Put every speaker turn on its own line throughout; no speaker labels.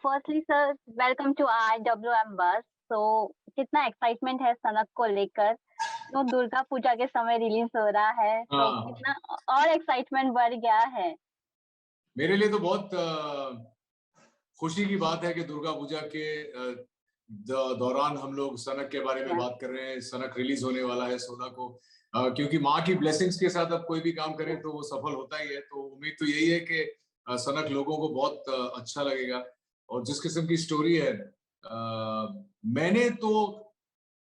Firstly sir welcome to IWM buzz. तो कितना excitement है सनक को लेकर। तो दुर्गा पूजा के समय रिलीज हो रहा है तो
हाँ,
कितना और एक्साइटमेंट बढ़ गया है।
मेरे लिए तो बहुत खुशी की बात है कि दुर्गा पूजा के दौरान हम लोग सनक के बारे में
या
बात कर रहे हैं। सनक रिलीज होने वाला है 16 को। क्योंकि माँ की ब्लेसिंग्स के साथ अब कोई भी काम करें तो वो सफल होता ही है। तो उम्मीद तो यही है कि सनक लोगों को बहुत अच्छा लगेगा। और जिस किस्म की स्टोरी है, मैंने तो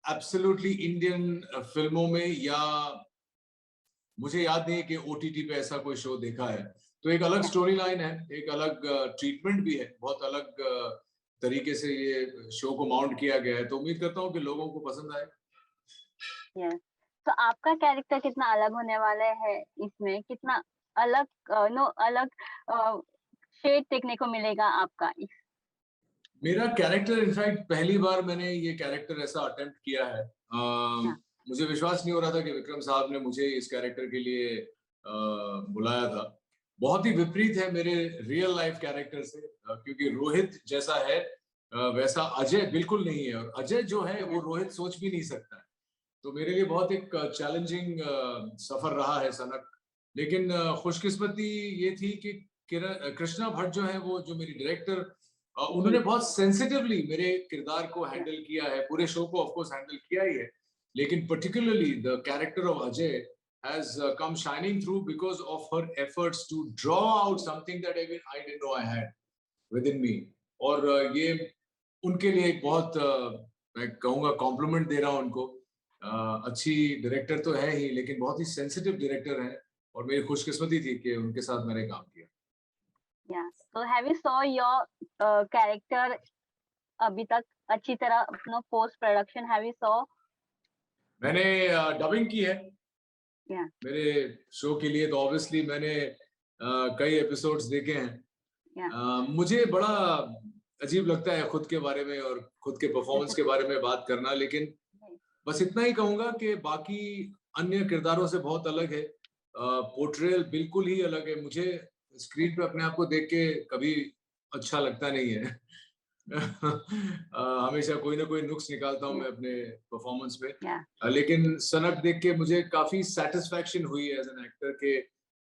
एब्सोल्युटली इंडियन फिल्मों में, या मुझे याद नहीं है कि ओटीटी पे ऐसा कोई शो देखा है। तो एक अलग
या
स्टोरी लाइन है, एक अलग ट्रीटमेंट भी है, बहुत अलग तरीके से ये शो को माउंट किया गया है। तो उम्मीद करता हूँ कि लोगों को पसंद आए।
यस। तो आपका कैरेक्टर कितना अलग होने वाला है इसमें, कितना अलग नो अलग शेड देखने को मिलेगा आपका इस।
मेरा कैरेक्टर, इनफैक्ट पहली बार मैंने ये कैरेक्टर ऐसा अटेम्प्ट किया है।
या
मुझे विश्वास नहीं हो रहा था कि विक्रम साहब ने मुझे इस कैरेक्टर के लिए बुलाया था। बहुत ही विपरीत है मेरे रियल लाइफ कैरेक्टर से, क्योंकि रोहित जैसा है वैसा अजय बिल्कुल नहीं है। और अजय जो है वो
या
रोहित सोच भी नहीं सकता है। तो मेरे लिए बहुत एक चैलेंजिंग सफर रहा है सनक। लेकिन खुशकिस्मती ये थी कि कृष्णा भट्ट जो है, वो जो मेरी डायरेक्टर, उन्होंने
जी
बहुत सेंसिटिवली मेरे किरदार को हैंडल किया है। पूरे शो को ऑफ कोर्स हैंडल किया ही है, लेकिन particularly the character of Ajay has come shining through because of her efforts to draw out something that even I didn't know I had within me. और ये उनके लिए एक बहुत मैं कहूँगा कॉम्प्लीमेंट दे रहा हूँ उनको। अच्छी डायरेक्टर तो है ही, लेकिन बहुत ही सेंसिटिव डायरेक्टर है। और मेरी खुशकिस्मती थी कि उनके साथ मैंने काम किया।
या तो have you saw your character अभी तक अच्छी तरह अपना post production have you saw.
मैंने डबिंग की है
या
मेरे शो के लिए। तो ऑब्वियसली मैंने कई एपिसोड्स देखे हैं।
या
मुझे बड़ा अजीब लगता है खुद के बारे में और खुद के परफॉर्मेंस के बारे में बात करना, लेकिन बस इतना ही कहूंगा कि बाकी अन्य किरदारों से बहुत अलग है। पोर्ट्रेयल बिल्कुल ही अलग है। मुझे स्क्रीन पे अपने आप को देख के कभी अच्छा लगता नहीं है। हमेशा कोई ना कोई नुक्स निकालता हूं
या
मैं अपने परफॉर्मेंस में।
या
लेकिन सनक देख के मुझे काफी सेटिस्फैक्शन हुई एज एन एक्टर के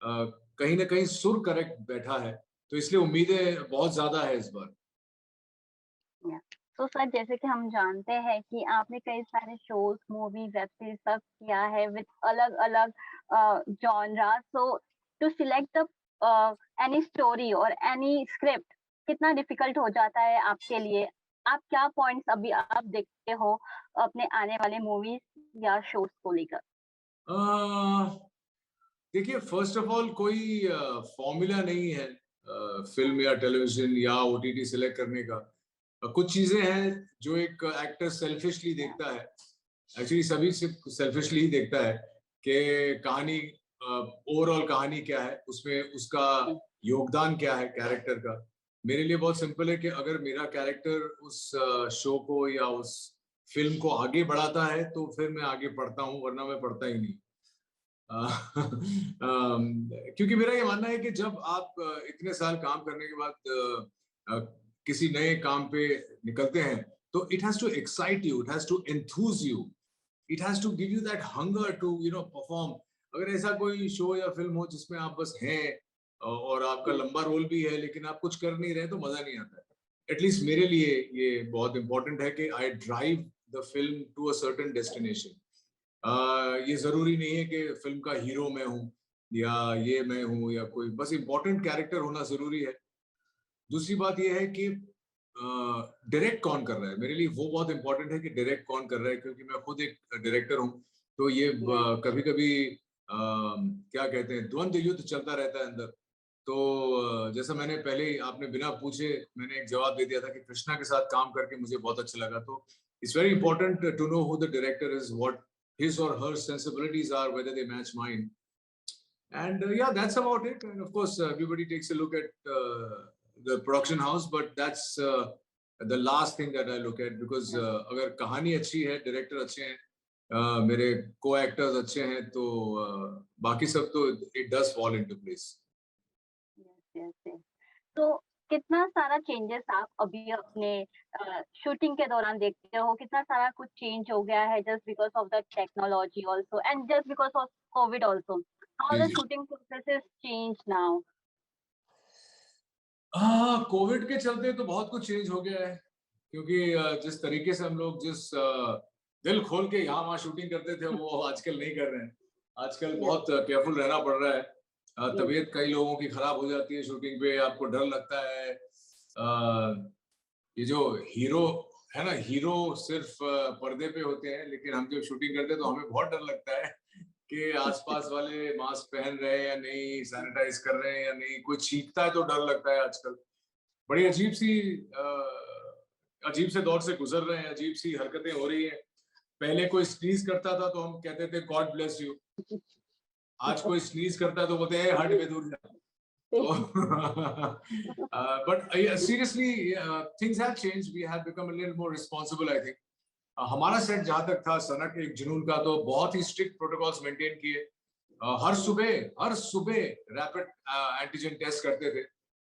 कहीं ना कहीं सुर करेक्ट बैठा है। तो इसलिए उम्मीदें बहुत ज्यादा है इस बार।
या तो सर जैसे कि हम जानते हैं कि आपने कई सारे शोज मूवी वेब सीरीज सब किया है विद अलग अलग genre. So to select the any story और एनी स्क्रिप्ट कितना डिफिकल्ट हो जाता है आपके लिए। आप क्या पॉइंट्स अभी आप देखते हो अपने आने वाले मूवीज या शोज को लेकर।
अह, देखिए, फर्स्ट ऑफ ऑल कोई फॉर्मूला नहीं है फिल्म या टेलीविजन या ओटीटी सिलेक्ट करने का। कुछ चीजें हैं जो एक एक्टर सेल्फिशली
या
देखता है। एक्चुअली सभी सिर्फ सेल्फिशली ही देखता है कि कहानी, ओवरऑल कहानी क्या है, उसमें उसका
जी
योगदान क्या है कैरेक्टर का। मेरे लिए बहुत सिंपल है कि अगर मेरा कैरेक्टर उस शो को या उस फिल्म को आगे बढ़ाता है तो फिर मैं आगे पढ़ता हूँ, वरना मैं पढ़ता ही नहीं। क्योंकि मेरा ये मानना है कि जब आप इतने साल काम करने के बाद किसी नए काम पे निकलते हैं, तो it has to excite you, it has to enthuse you, it has to give you that hunger to perform. अगर ऐसा कोई शो या फिल्म हो जिसमें आप बस हैं और आपका
जी
लंबा रोल भी है लेकिन आप कुछ कर नहीं रहे, तो मजा नहीं आता है। एटलीस्ट मेरे लिए ये बहुत इंपॉर्टेंट है कि I drive the film to a certain destination. ये जरूरी नहीं है कि फिल्म का हीरो मैं हूँ या ये मैं हूँ या कोई, बस इंपॉर्टेंट कैरेक्टर होना जरूरी है। दूसरी बात यह है कि डायरेक्ट कौन कर रहा है, मेरे लिए वो बहुत इंपॉर्टेंट है कि डायरेक्ट कौन कर रहा है, क्योंकि मैं खुद एक डायरेक्टर हूँ। तो ये
या
कभी कभी क्या कहते हैं, द्वंद्व युद्ध चलता रहता है अंदर। तो जैसा मैंने पहले ही, आपने बिना पूछे मैंने एक जवाब दे दिया था कि कृष्णा के साथ काम करके मुझे बहुत अच्छा लगा। तो it's very important to know who the director is, what his or her sensibilities are, whether they match mine. And yeah, that's about it. And of course, everybody takes a look at the production house, but that's the last thing that I look at, because
या
अगर कहानी अच्छी है, director अच्छे हैं, मेरे को actors अच्छे हैं, तो बाकी सब तो it does fall into place.
Yes yes yes. तो कितना सारा चेंजेस आप अभी अपने शूटिंग के दौरान देखते हो, कितना सारा कुछ चेंज हो गया है just because of the technology also and just because of covid also. How
जी
द
जी।
Shooting process is changed now?
हाँ, कोविड के चलते तो बहुत कुछ चेंज हो गया है, क्योंकि जिस तरीके से हम लोग जिस दिल खोल के यहाँ वहाँ शूटिंग करते थे वो आजकल नहीं कर रहे हैं। आजकल
यस,
बहुत केयरफुल रहना पड़ रहा है।
यस,
तबीयत कई लोगों की खराब हो जाती है शूटिंग पे, आपको डर लगता है। ये जो हीरो है ना, हीरो सिर्फ पर्दे पे होते हैं, लेकिन हम जब शूटिंग करते हैं तो हमें बहुत डर लगता है कि आसपास वाले मास्क पहन रहे हैं या नहीं, सैनिटाइज कर रहे हैं या नहीं, कोई छींकता है तो डर लगता है आजकल। बड़ी
यस,
अजीब से दौर से गुजर रहे हैं, अजीब सी हरकतें हो रही हैं। पहले कोई स्नीज करता था तो हम कहते थे गॉड ब्लेस यू। आज कोई स्नीज करता है तो बोलते हैं हट बे दूर जा। तो but seriously, things have changed. We have become a little more responsible, I think. हमारा सेट जहां तक था सनक एक जुनून का, तो बहुत ही स्ट्रिक्ट प्रोटोकॉल्स मेंटेन किए। हर सुबह रैपिड एंटीजन टेस्ट करते थे,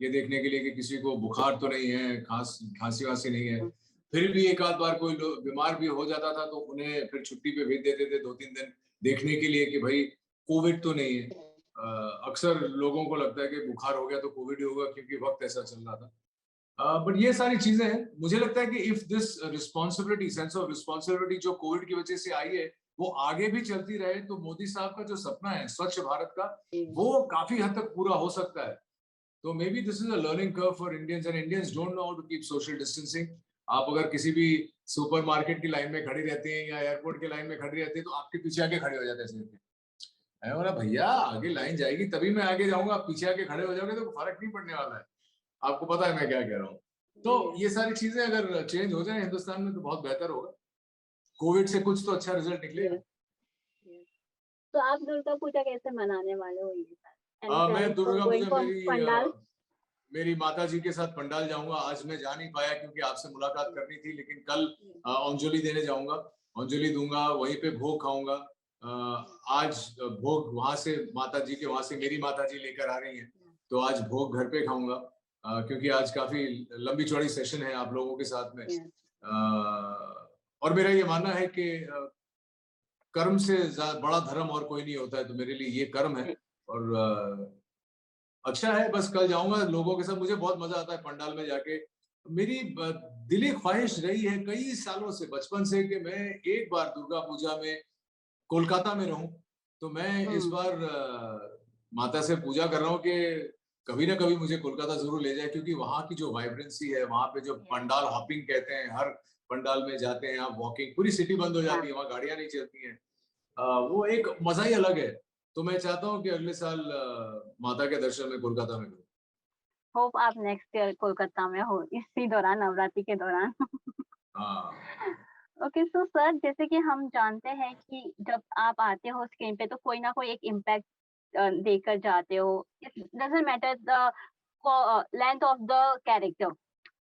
ये देखने के लिए कि किसी को बुखार तो नहीं है, खांसी वासी नहीं है। फिर भी एक आध बार कोई बीमार भी हो जाता था तो उन्हें फिर छुट्टी पे भेज देते थे 2-3 दिन देखने के लिए कि भाई कोविड तो नहीं है। अक्सर लोगों को लगता है कि बुखार हो गया तो कोविड ही होगा, क्योंकि वक्त ऐसा चल रहा था। बट ये सारी चीजें हैं। मुझे लगता है कि if this responsibility, sense of responsibility जो कोविड की वजह से आई है, वो आगे भी चलती रहे, तो मोदी साहब का जो सपना है स्वच्छ भारत का, वो काफी हद तक पूरा हो सकता है। तो maybe this is a learning curve for Indians, and Indians don't know how to keep social distancing. आप अगर किसी भी सुपरमार्केट की लाइन में खड़ी रहती हैं या एयरपोर्ट की लाइन में खड़ी रहती है, तो आपके पीछे आके खड़े हो जाते हैं सिर्फ। मैं बोला भैया आगे लाइन जाएगी तभी मैं आगे जाऊंगा, आप पीछे आके खड़े हो जाओगे तो फर्क नहीं पड़ने वाला है। आपको पता है मैं क्या कह रहा हूँ। तो
यस,
ये सारी चीजें अगर चेंज हो जाए हिंदुस्तान में तो बहुत बेहतर होगा। कोविड से कुछ तो अच्छा रिजल्ट निकलेगा।
Yes, yes. तो आप दुर्गा पूजा कैसे मनाने वाले हो ये साल? एनी
मैं
plans for
Durga
going
puja
for pandal?
मेरी माता जी के साथ पंडाल जाऊंगा। आज मैं जा नहीं पाया क्योंकि आपसे मुलाकात करनी थी, लेकिन कल अंजलि देने जाऊंगा, अंजलि दूंगा, वहीं पे भोग खाऊंगा। आज भोग वहां से माता जी के वहां से मेरी माता जी लेकर आ रही हैं, तो आज भोग घर पे खाऊंगा। क्योंकि आज काफी लंबी चौड़ी सेशन है आप लोगों के साथ में।
यस,
और मेरा ये मानना है कि कर्म से बड़ा धर्म और कोई नहीं होता है, तो मेरे लिए ये कर्म है। और अच्छा है, बस कल जाऊंगा लोगों के साथ। मुझे बहुत मजा आता है पंडाल में जाके। मेरी दिली ख्वाहिश रही है कई सालों से, बचपन से, कि मैं एक बार दुर्गा पूजा में कोलकाता में रहूं। तो मैं इस
हुँ,
बार माता से पूजा कर रहा हूँ कि कभी ना कभी मुझे कोलकाता जरूर ले जाए, क्योंकि वहां की जो वाइब्रेंसी है, वहां पे जो
यस,
पंडाल हॉपिंग कहते हैं, हर पंडाल में जाते हैं आप वॉकिंग, पूरी सिटी बंद हो
हाँ,
जाती है, वहां गाड़ियां नहीं चलती हैं। वो एक मजा ही अलग है। तो मैं चाहता हूँ कि अगले साल माता के दर्शन में कोलकाता में करूँ।
होप आप नेक्स्ट ईयर कोलकाता में हो इसी दौरान नवरात्रि के दौरान।
हाँ
ओके सो सर जैसे कि हम जानते हैं कि जब आप आते हो स्क्रीन पे तो कोई ना कोई एक इम्पैक्ट देकर जाते हो। It doesn't matter the length of the character.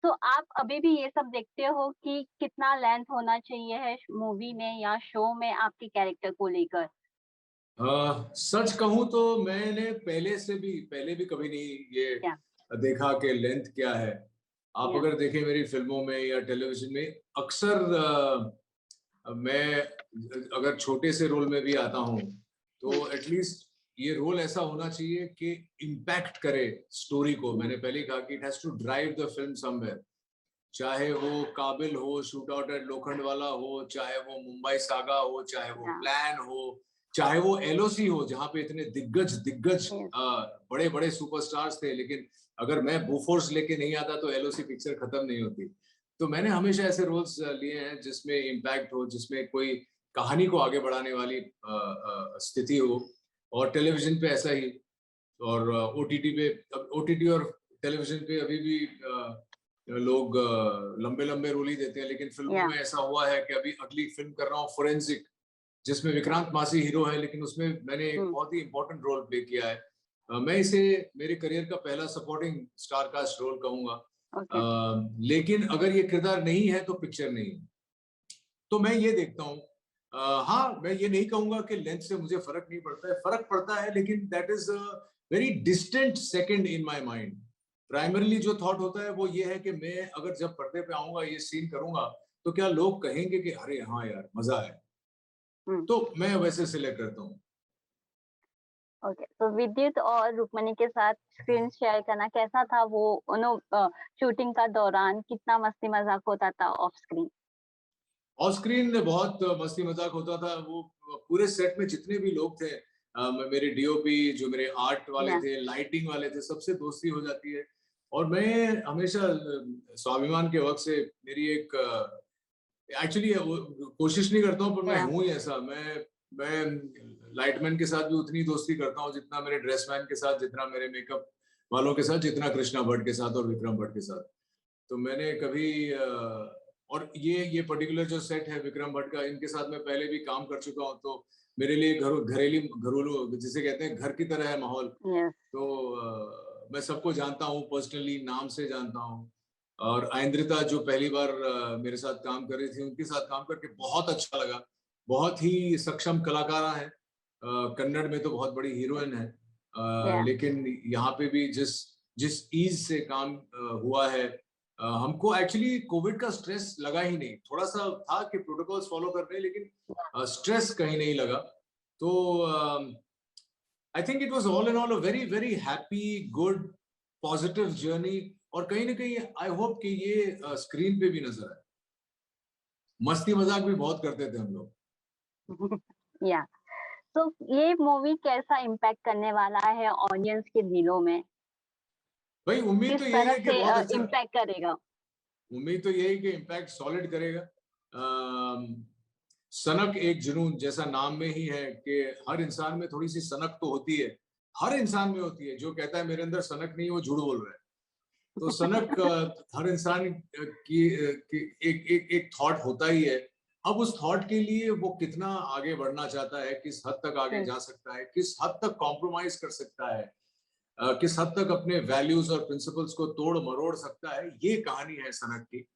तो आप अभी भी ये सब देखते हो कि कितना लेंथ होना चाहिए है मूवी में या शो में आपके कैरेक्टर को लेकर?
सच कहूं तो मैंने पहले भी कभी नहीं ये
या
देखा कि लेंथ क्या है। आप
या
अगर देखें मेरी फिल्मों में या टेलीविजन में, अक्सर मैं अगर छोटे से रोल में भी आता हूं
हुँ,
तो एटलीस्ट ये रोल ऐसा होना चाहिए कि इम्पैक्ट करे स्टोरी को।
या
मैंने पहले ही कहा कि it has to drive the film somewhere. चाहे वो काबिल हो, शूट आउट एट लोखंड वाला हो, चाहे वो मुंबई सागा हो, चाहे वो
या
प्लान हो, चाहे वो एलओसी हो, जहां पे इतने दिग्गज दिग्गज
यस,
बड़े बड़े सुपरस्टार्स थे, लेकिन अगर मैं बोफोर्स लेके नहीं आता तो एलओसी पिक्चर खत्म नहीं होती। तो मैंने हमेशा ऐसे रोल्स लिए हैं जिसमें इम्पैक्ट हो, जिसमें कोई कहानी को आगे बढ़ाने वाली स्थिति हो। और टेलीविजन पे ऐसा ही, और ओटीटी पे, ओटीटी और टेलीविजन पे अभी भी लोग लंबे लंबे रोल ही देते हैं, लेकिन फिल्मों
या
में ऐसा हुआ है कि अभी अगली फिल्म कर रहा हूँ फोरेंसिक, जिसमें
या
विक्रांत मासी हीरो है, लेकिन उसमें मैंने एक
हुँ,
बहुत ही इंपॉर्टेंट रोल प्ले किया है। मैं इसे मेरे करियर का पहला सपोर्टिंग स्टार कास्ट रोल कहूंगा।
ओके,
लेकिन अगर ये किरदार नहीं है तो पिक्चर नहीं है। तो मैं ये देखता हूँ। हाँ, मैं ये नहीं कहूंगा कि लेंथ से मुझे फर्क नहीं पड़ता है, फर्क पड़ता है, लेकिन that is a very distant second in my mind. Primarily जो थॉट होता है वो ये है कि मैं अगर जब पर्दे पे आऊंगा ये सीन करूंगा तो क्या लोग कहेंगे कि अरे हाँ यार मजा है,
हम्म।
तो मैं वैसे सिलेक्ट करता हूँ।
ओके, तो विद्युत और रुक्मणी के साथ स्क्रीन शेयर करना कैसा था? वो शूटिंग का दौरान कितना मस्ती मजाक होता था ऑफ स्क्रीन?
ऑफ स्क्रीन बहुत मस्ती मजाक होता था। वो पूरे सेट में जितने भी लोग थे, मेरे डीओपी जो मेरे आर्ट वाले
या
थे, लाइटिंग वाले थे, सबसे दोस्ती हो जाती है। और मैं हमेशा स्वाभिमान के वक्त से मेरी एक एक्चुअली कोशिश नहीं करता हूँ, पर मैं
या
हूँ ही ऐसा। मैं लाइटमैन के साथ भी उतनी दोस्ती करता हूँ जितना मेरे ड्रेसमैन के साथ, जितना मेरे मेकअप वालों के साथ, जितना कृष्णा भट्ट के साथ और विक्रम भट्ट के साथ। तो मैंने कभी और ये पर्टिकुलर जो सेट है विक्रम भट्ट का, इनके साथ मैं पहले भी काम कर चुका हूँ, तो मेरे लिए घरेलू जिसे कहते हैं घर की तरह है माहौल।
यस।
तो मैं सबको जानता हूँ पर्सनली, नाम से जानता हूँ। और आइंद्रिता जो पहली बार मेरे साथ काम कर रही थी, उनके साथ काम करके बहुत अच्छा लगा। बहुत ही सक्षम कलाकार है। कन्नड़ में तो बहुत बड़ी हीरोइन है।
या
लेकिन यहाँ पे भी जिस जिस ईज से काम हुआ है, हमको एक्चुअली कोविड का स्ट्रेस लगा ही नहीं। थोड़ा सा था कि प्रोटोकॉल्स फॉलो कर रहे हैं, लेकिन स्ट्रेस कहीं नहीं लगा। तो I think it was all in all a very very happy, good, positive journey. और कहीं ना कहीं आई होप कि ये स्क्रीन पे भी नजर आए। मस्ती मजाक भी बहुत करते थे हम लोग।
या तो ये मूवी कैसा इम्पैक्ट करने वाला है ऑडियंस के दिलों में?
भाई उम्मीद
किस
तो यही
तरह
है कि
से
बहुत अच्छा।
इम्पैक्ट करेगा?
उम्मीद तो यही कि इम्पैक्ट सॉलिड करेगा। सनक एक जुनून, जैसा नाम में ही है कि हर इंसान में थोड़ी सी सनक तो होती है। हर इंसान में होती है। जो कहता है मेरे अंदर सनक नहीं है वो झूठ बोल रहा है। तो सनक हर इंसान की एक एक एक थॉट होता ही है। अब उस थॉट के लिए वो कितना आगे बढ़ना चाहता है, किस हद तक आगे जा सकता है, किस हद तक कॉम्प्रोमाइज कर सकता है, किस हद तक अपने वैल्यूज और प्रिंसिपल्स को तोड़ मरोड़ सकता है, ये कहानी है सनक की।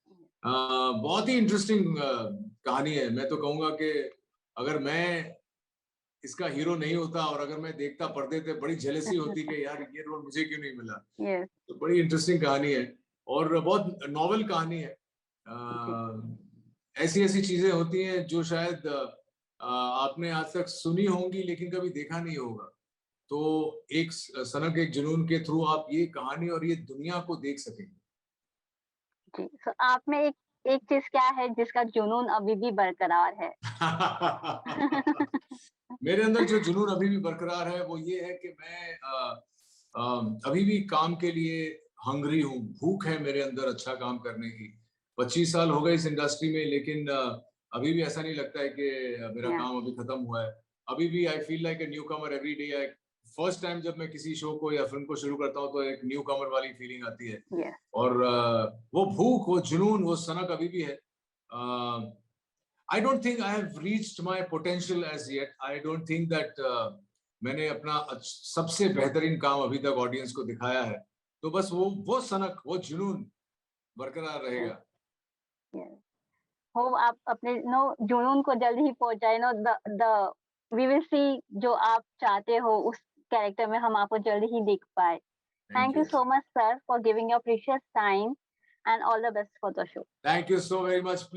बहुत ही इंटरेस्टिंग कहानी है। मैं तो कहूंगा कि अगर मैं इसका हीरो नहीं होता और अगर मैं देखता पर्दे पे, बड़ी जेलसी होती कि यार ये रोल मुझे क्यों नहीं मिला।
यस।
तो बड़ी इंटरेस्टिंग कहानी है और बहुत नॉवेल कहानी है।
जी।
ऐसी ऐसी चीजें होती हैं जो शायद आपने आज तक सुनी होंगी लेकिन कभी देखा नहीं होगा। तो एक सनक एक जुनून के थ्रू आप ये कहानी और ये दुनिया को देख सकेंगे।
जी, तो आप में एक एक चीज क्या है जिसका जुनून अभी भी बरकरार है?
मेरे अंदर जो जुनून अभी भी बरकरार है वो ये है कि मैं अभी भी काम के लिए हंग्री हूँ। भूख है मेरे अंदर अच्छा काम करने की। 25 साल हो गए इस इंडस्ट्री में, लेकिन अभी भी ऐसा नहीं लगता है कि मेरा
या
काम अभी खत्म हुआ है। अभी भी I feel like a new Qamar every day. First time जब मैं किसी शो को या फिल्म को शुरू करता हूँ तो एक न्यू कमर वाली फीलिंग आती है।
यस।
और वो भूख, वो जुनून, वो सनक अभी भी है। I don't think I have reached my potential as yet. I don't think that मैंने अपना सबसे बेहतरीन काम अभी तक ऑडियंस को दिखाया है। तो बस वो सनक, वो जुनून बरकरार
यस।
रहेगा।
यस। होप आप अपने जुनून को जल्द ही पहुंचाए। The the we will see जो आप चाहते हो उस कैरेक्टर में हम आपको जल्द ही देख पाए।
Thank
thank you
you.
So much sir for giving your precious time and all the best for the show.
Thank you so very much.